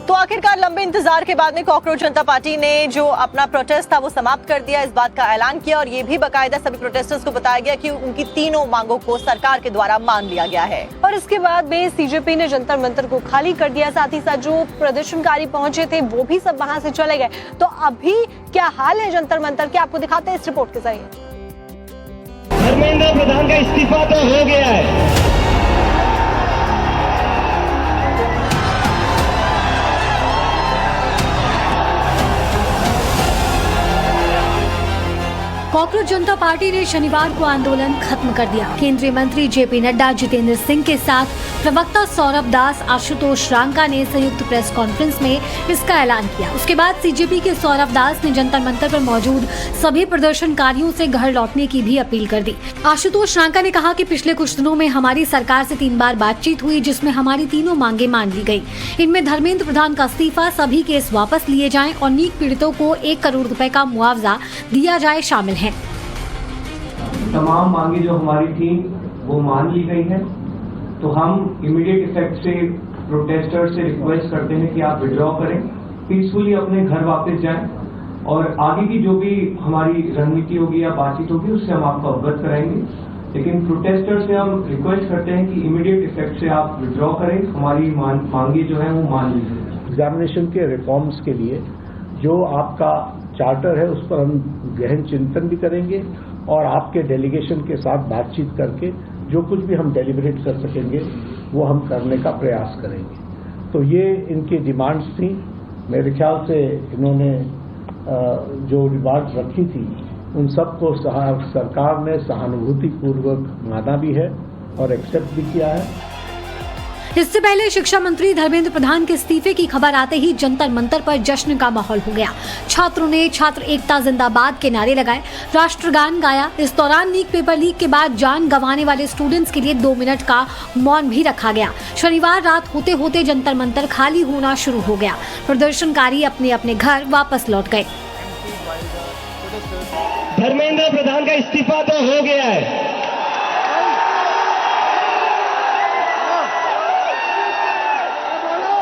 तो आखिरकार लंबे इंतजार के बाद में कॉकरोच जनता पार्टी ने जो अपना प्रोटेस्ट था वो समाप्त कर दिया, इस बात का ऐलान किया और ये भी बाकायदा सभी प्रोटेस्टर्स को बताया गया कि उनकी तीनों मांगों को सरकार के द्वारा मान लिया गया है। और इसके बाद में सीजेपी ने जंतर मंतर को खाली कर दिया, साथ ही साथ जो प्रदर्शनकारी पहुंचे थे वो भी सब वहां से चले गए। तो अभी क्या हाल है जंतर मंतर के, आपको दिखाते हैं इस रिपोर्ट के जरिए। धर्मेंद्र प्रधान का इस्तीफा तो हो गया है। कॉकरोच जनता पार्टी ने शनिवार को आंदोलन खत्म कर दिया। केंद्रीय मंत्री जेपी नड्डा, जितेंद्र सिंह के साथ प्रवक्ता सौरभ दास, आशुतोष रांका ने संयुक्त प्रेस कॉन्फ्रेंस में इसका ऐलान किया। उसके बाद सीजेपी के सौरभ दास ने जंतर मंतर पर मौजूद सभी प्रदर्शनकारियों से घर लौटने की भी अपील कर दी। आशुतोष रांका ने कहा कि पिछले कुछ दिनों में हमारी सरकार से 3 बार बातचीत हुई, जिसमें हमारी तीनों मांगे मान ली गयी। इनमें धर्मेंद्र प्रधान का इस्तीफा, सभी केस वापस लिए जाएं और नीक पीड़ितों को 1 करोड़ रुपए का मुआवजा दिया जाए शामिल है। तमाम मांगे जो हमारी थी वो मान ली गई है। तो हम इमीडिएट इफेक्ट से प्रोटेस्टर से रिक्वेस्ट करते हैं कि आप विड्रॉ करें, पीसफुली अपने घर वापस जाएं और आगे की जो भी हमारी रणनीति होगी या बातचीत होगी उससे हम आपको अवगत कराएंगे। लेकिन प्रोटेस्टर से हम रिक्वेस्ट करते हैं कि इमीडिएट इफेक्ट से आप विड्रॉ करें, हमारी मांगे जो है वो मान लीजिए। एग्जामिनेशन के रिफॉर्म्स के लिए जो आपका चार्टर है उस पर हम गहन चिंतन भी करेंगे और आपके डेलीगेशन के साथ बातचीत करके जो कुछ भी हम डेलिब्रेट कर सकेंगे वो हम करने का प्रयास करेंगे। तो ये इनकी डिमांड्स थी। मेरे ख्याल से इन्होंने जो डिमांड्स रखी थी उन सबको सरकार ने सहानुभूतिपूर्वक माना भी है और एक्सेप्ट भी किया है। इससे पहले शिक्षा मंत्री धर्मेंद्र प्रधान के इस्तीफे की खबर आते ही जंतर मंतर पर जश्न का माहौल हो गया। छात्रों ने छात्र एकता जिंदाबाद के नारे लगाए, राष्ट्रगान गाया। इस दौरान नीट पेपर लीक के बाद जान गंवाने वाले स्टूडेंट्स के लिए 2 मिनट का मौन भी रखा गया। शनिवार रात होते होते जंतर मंतर खाली होना शुरू हो गया। प्रदर्शनकारी अपने अपने घर वापस लौट गए। धर्मेंद्र प्रधान का इस्तीफा तो हो गया है।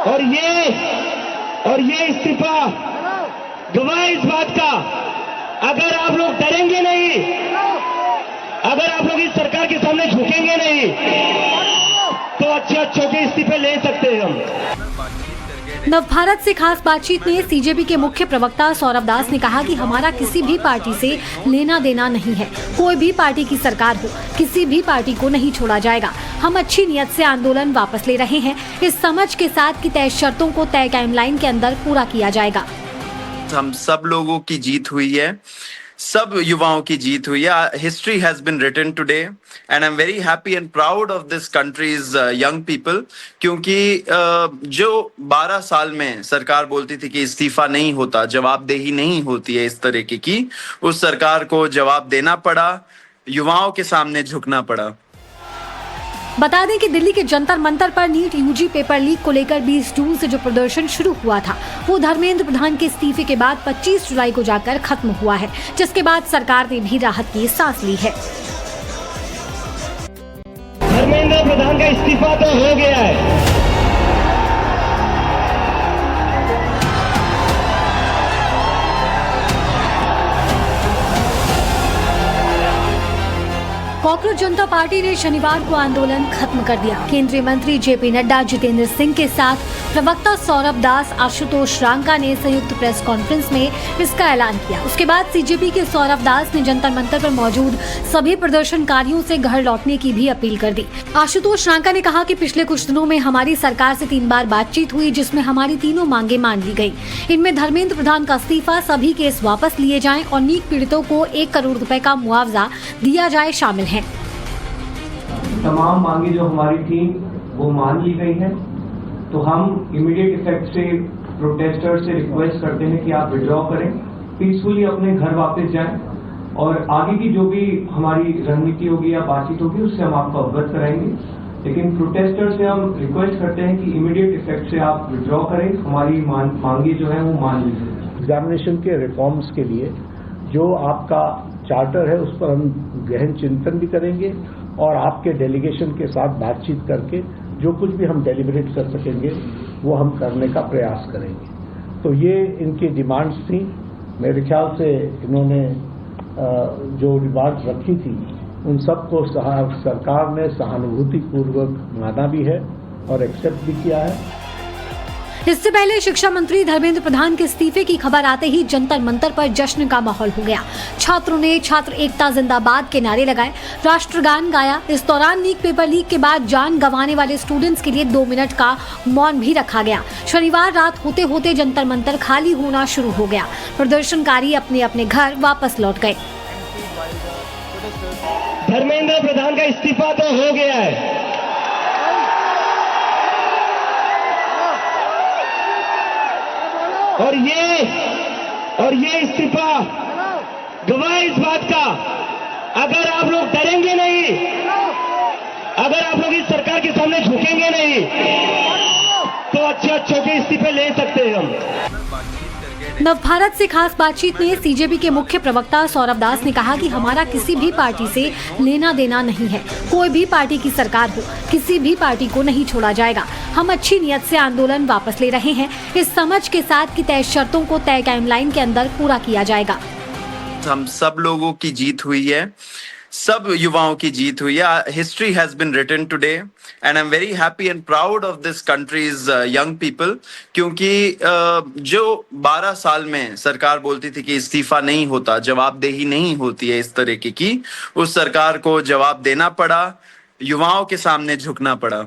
और ये इस्तीफा गवाह इस बात का, अगर आप लोग डरेंगे नहीं, अगर आप लोग इस सरकार के सामने झुकेंगे नहीं तो अच्छे के इस्तीफे ले सकते हैं हम। नवभारत से खास बातचीत में सीजेपी के मुख्य प्रवक्ता सौरभ दास ने कहा कि हमारा किसी भी पार्टी से लेना देना नहीं है। कोई भी पार्टी की सरकार हो, किसी भी पार्टी को नहीं छोड़ा जाएगा। हम अच्छी नियत से आंदोलन वापस ले रहे हैं, इस समझ के साथ कि तय शर्तों को तय टाइमलाइन के अंदर पूरा किया जाएगा। हम सब लोगों की जीत हुई है, सब युवाओं की जीत हुई है। History has been written today and I am very happy and proud of this country's young people, क्योंकि जो 12 साल में सरकार बोलती थी कि इस्तीफा नहीं होता, जवाबदेही नहीं होती है इस तरीके की, उस सरकार को जवाब देना पड़ा, युवाओं के सामने झुकना पड़ा। बता दें कि दिल्ली के जंतर मंतर पर नीट यूजी पेपर लीक को लेकर 20 जून से जो प्रदर्शन शुरू हुआ था वो धर्मेंद्र प्रधान के इस्तीफे के बाद 25 जुलाई को जाकर खत्म हुआ है, जिसके बाद सरकार ने भी राहत की सांस ली है। धर्मेंद्र प्रधान का इस्तीफा तो हो गया है। कॉकरोच जनता पार्टी ने शनिवार को आंदोलन खत्म कर दिया। केंद्रीय मंत्री जेपी नड्डा, जितेंद्र सिंह के साथ प्रवक्ता सौरभ दास, आशुतोष रांका ने संयुक्त प्रेस कॉन्फ्रेंस में इसका ऐलान किया। उसके बाद सीजेपी के सौरभ दास ने जंतर मंतर पर मौजूद सभी प्रदर्शनकारियों से घर लौटने की भी अपील कर दी। आशुतोष रांका ने कहा कि पिछले कुछ दिनों में हमारी सरकार से 3 बार बातचीत हुई, जिसमें हमारी तीनों मांगे मान ली गयी। इनमें धर्मेंद्र प्रधान का इस्तीफा, सभी केस वापस लिए जाएं और नीट पीड़ितों को 1 करोड़ रुपए का मुआवजा दिया जाए शामिल है। तमाम मांगे जो हमारी थी वो मान ली गई है। तो हम इमीडिएट इफेक्ट से प्रोटेस्टर से रिक्वेस्ट करते हैं कि आप विड्रॉ करें, पीसफुली अपने घर वापस जाएं और आगे की जो भी हमारी रणनीति होगी या बातचीत होगी उससे हम आपको अवगत कराएंगे। लेकिन प्रोटेस्टर से हम रिक्वेस्ट करते हैं कि इमीडिएट इफेक्ट से आप विड्रॉ करें, हमारी मांगे जो है वो मान लीजिए। एग्जामिनेशन के रिफॉर्म्स के लिए जो आपका चार्टर है उस पर हम गहन चिंतन भी करेंगे और आपके डेलीगेशन के साथ बातचीत करके जो कुछ भी हम डेलिब्रेट कर सकेंगे वो हम करने का प्रयास करेंगे। तो ये इनकी डिमांड्स थी। मेरे ख्याल से इन्होंने जो डिमांड्स रखी थी उन सबको सरकार ने सहानुभूतिपूर्वक माना भी है और एक्सेप्ट भी किया है। इससे पहले शिक्षा मंत्री धर्मेंद्र प्रधान के इस्तीफे की खबर आते ही जंतर मंतर पर जश्न का माहौल हो गया। छात्रों ने छात्र एकता जिंदाबाद के नारे लगाए, राष्ट्रगान गाया। इस दौरान नीट पेपर लीक के बाद जान गंवाने वाले स्टूडेंट्स के लिए 2 मिनट का मौन भी रखा गया। शनिवार रात होते होते जंतर मंतर खाली होना शुरू हो गया। प्रदर्शनकारी अपने अपने घर वापस लौट गए। धर्मेंद्र प्रधान का इस्तीफा तो हो गया है, और ये इस्तीफा गवाह इस बात का, अगर आप लोग डरेंगे नहीं, अगर आप लोग इस सरकार के सामने झुकेंगे नहीं, तो अच्छे के इस्तीफे ले सकते हैं हम। नवभारत से खास बातचीत में सीजेपी के मुख्य प्रवक्ता सौरभ दास ने कहा कि हमारा किसी भी पार्टी से लेना देना नहीं है। कोई भी पार्टी की सरकार हो, किसी भी पार्टी को नहीं छोड़ा जाएगा। हम अच्छी नियत से आंदोलन वापस ले रहे हैं, इस समझ के साथ कि तय शर्तों को तय टाइमलाइन के अंदर पूरा किया जाएगा। हम सब लोगों की जीत हुई है, सब युवाओं की जीत हुई है। History has been written today and I am very happy and proud of this country's young people, क्योंकि जो 12 साल में सरकार बोलती थी कि इस्तीफा नहीं होता, जवाबदेही नहीं होती है इस तरीके की, उस सरकार को जवाब देना पड़ा, युवाओं के सामने झुकना पड़ा।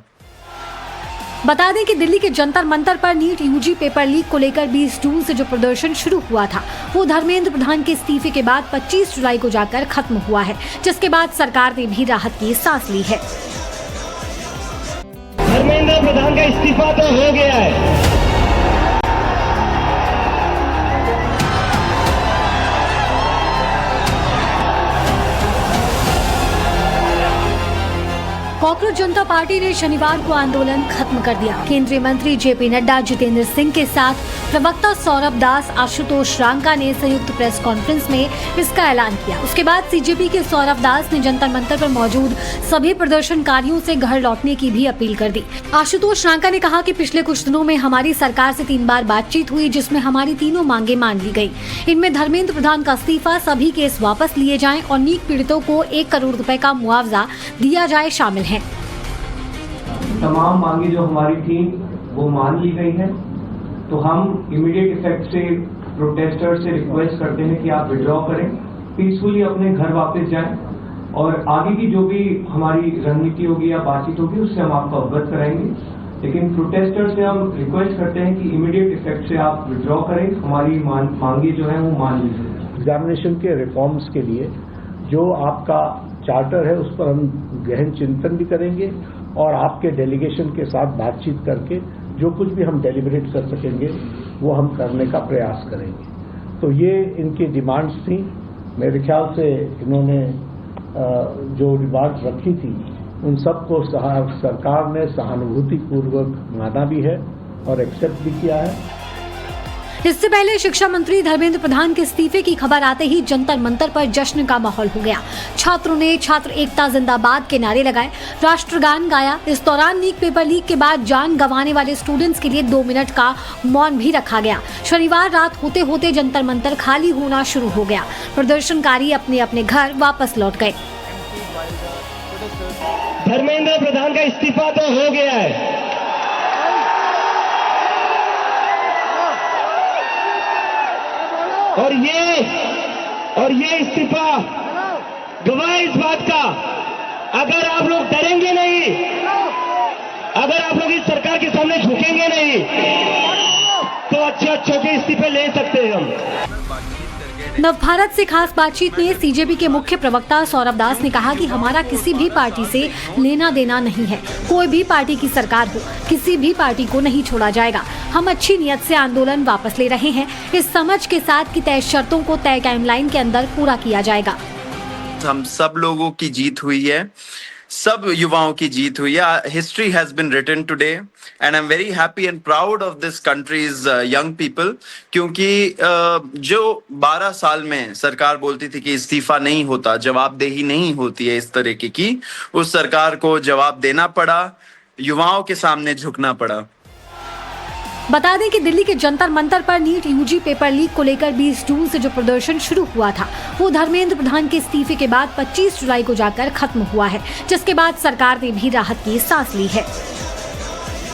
बता दें कि दिल्ली के जंतर मंतर पर नीट यूजी पेपर लीक को लेकर 20 जून से जो प्रदर्शन शुरू हुआ था वो धर्मेंद्र प्रधान के इस्तीफे के बाद 25 जुलाई को जाकर खत्म हुआ है, जिसके बाद सरकार ने भी राहत की सांस ली है। धर्मेंद्र प्रधान का इस्तीफा तो हो गया है, कॉकरोच जनता पार्टी ने शनिवार को आंदोलन खत्म कर दिया। केंद्रीय मंत्री जेपी नड्डा, जितेंद्र सिंह के साथ प्रवक्ता सौरभ दास, आशुतोष रांका ने संयुक्त प्रेस कॉन्फ्रेंस में इसका ऐलान किया। उसके बाद सीजेपी के सौरभ दास ने जंतर मंतर पर मौजूद सभी प्रदर्शनकारियों से घर लौटने की भी अपील कर दी। आशुतोष रांका ने कहा कि पिछले कुछ दिनों में हमारी सरकार से 3 बार बातचीत हुई, जिसमें हमारी तीनों मांगे मान ली गयी। इनमें धर्मेंद्र प्रधान का इस्तीफा, सभी केस वापस लिए जाएं और नीट पीड़ितों को 1 करोड़ रुपए का मुआवजा दिया जाए शामिल है। तमाम मांगे जो हमारी थी वो मान ली गई है। तो हम इमीडिएट इफेक्ट से प्रोटेस्टर्स से रिक्वेस्ट करते हैं कि आप विड्रॉ करें, पीसफुली अपने घर वापस जाएं और आगे की जो भी हमारी रणनीति होगी या बातचीत होगी उससे हम आपको अवगत कराएंगे। लेकिन प्रोटेस्टर्स से हम रिक्वेस्ट करते हैं कि इमीडिएट इफेक्ट से आप विड्रॉ करें, हमारी मांगे जो है वो मान लीजिए। एग्जामिनेशन के रिफॉर्म्स के लिए जो आपका चार्टर है उस पर हम गहन चिंतन भी करेंगे और आपके डेलीगेशन के साथ बातचीत करके जो कुछ भी हम डेलिब्रेट कर सकेंगे वो हम करने का प्रयास करेंगे। तो ये इनकी डिमांड्स थी। मेरे ख्याल से इन्होंने जो डिमांड्स रखी थी उन सबको सरकार ने सहानुभूतिपूर्वक माना भी है और एक्सेप्ट भी किया है। इससे पहले शिक्षा मंत्री धर्मेंद्र प्रधान के इस्तीफे की खबर आते ही जंतर मंतर पर जश्न का माहौल हो गया। छात्रों ने छात्र एकता जिंदाबाद के नारे लगाए, राष्ट्रगान गाया। इस दौरान नीट पेपर लीक के बाद जान गंवाने वाले स्टूडेंट्स के लिए 2 मिनट का मौन भी रखा गया। शनिवार रात होते होते जंतर मंतर खाली होना शुरू हो गया। प्रदर्शनकारी अपने अपने घर वापस लौट गए। धर्मेंद्र प्रधान का इस्तीफा तो हो गया है, और ये इस्तीफा गवाह इस बात का, अगर आप लोग डरेंगे नहीं, अगर आप लोग इस सरकार के सामने झुकेंगे नहीं, तो अच्छे के इस्तीफे ले सकते हैं हम। नवभारत से खास बातचीत में सीजेपी के मुख्य प्रवक्ता सौरभ दास ने कहा कि हमारा किसी भी पार्टी से लेना देना नहीं है। कोई भी पार्टी की सरकार हो, किसी भी पार्टी को नहीं छोड़ा जाएगा। हम अच्छी नियत से आंदोलन वापस ले रहे हैं, इस समझ के साथ कि तय शर्तों को तय टाइमलाइन के अंदर पूरा किया जाएगा। हम सब लोगों की जीत हुई है, सब युवाओं की जीत हुई है। History has been written today and I am very happy and proud of this country's young people, क्योंकि जो 12 साल में सरकार बोलती थी कि इस्तीफा नहीं होता, जवाबदेही नहीं होती है इस तरीके की, उस सरकार को जवाब देना पड़ा, युवाओं के सामने झुकना पड़ा। बता दें कि दिल्ली के जंतर मंतर पर नीट यूजी पेपर लीक को लेकर 20 जून से जो प्रदर्शन शुरू हुआ था वो धर्मेंद्र प्रधान के इस्तीफे के बाद 25 जुलाई को जाकर खत्म हुआ है, जिसके बाद सरकार ने भी राहत की सांस ली है।